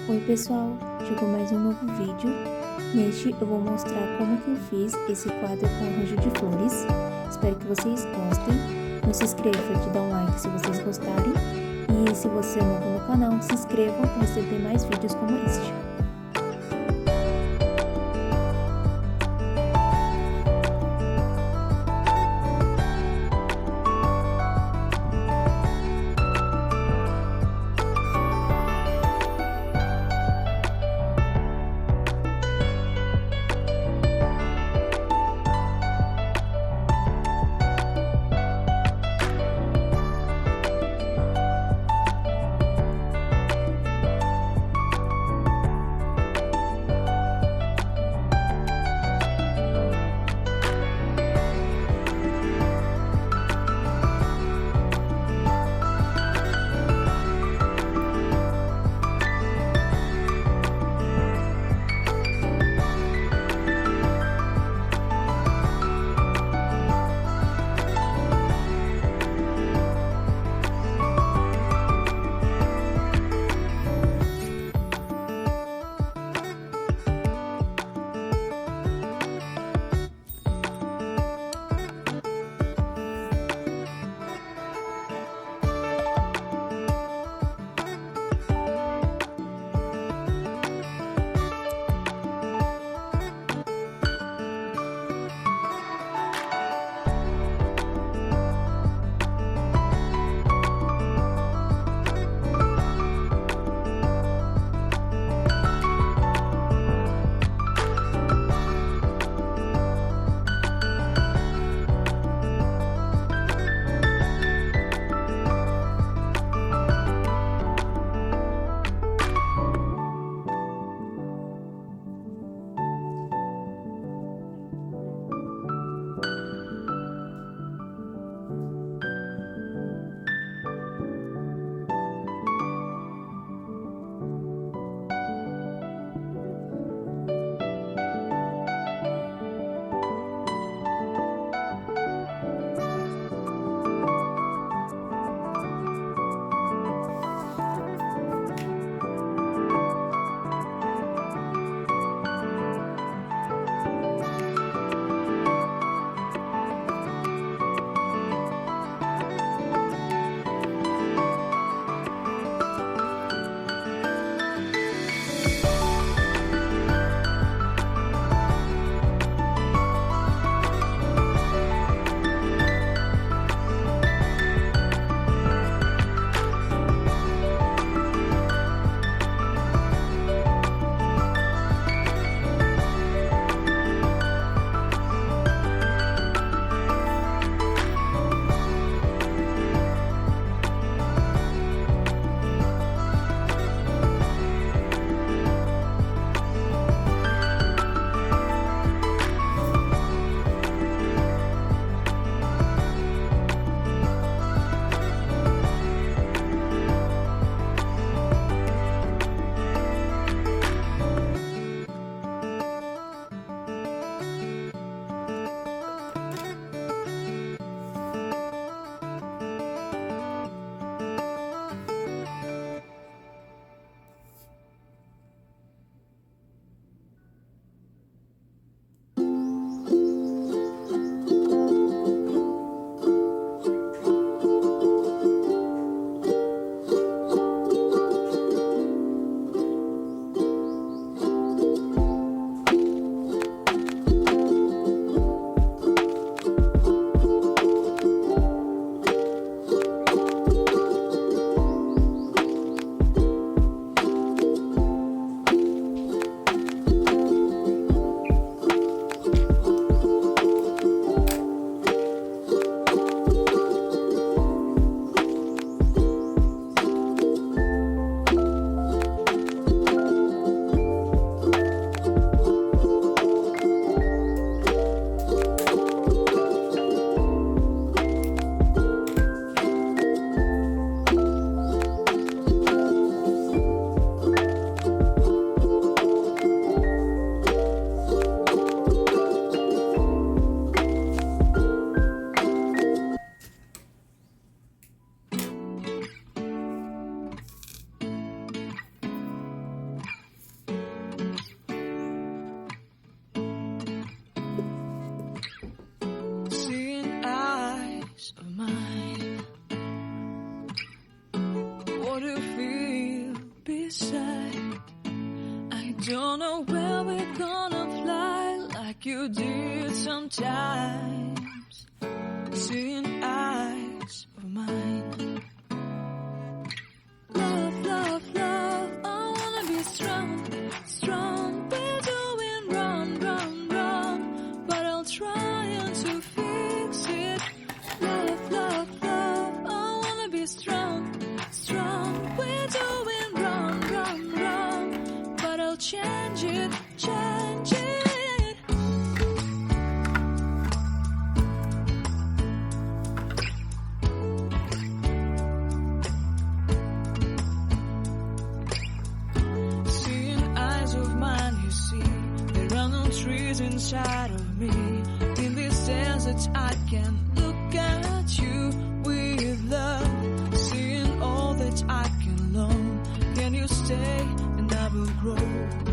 Oi pessoal, chegou mais um novo vídeo. Neste eu vou mostrar como que eu fiz esse quadro com arranjo de flores. Espero que vocês gostem. Não se inscreva de dar um like se vocês gostarem. E se você é novo no canal, se inscreva para receber mais vídeos como este. decide. I don't know where we're gonna fly like you did sometimes. Seeing eyes of mine. Love, love, love, I wanna be strong, strong. We're doing wrong, wrong, wrong, but I'll try to fix it. Love, love, love, I wanna be strong, strong. We're doing wrong, wrong, wrong, but I'll change it, change it. Trees inside of me. In this desert I can look at you with love. Seeing all that I can learn. Can you stay and I will grow?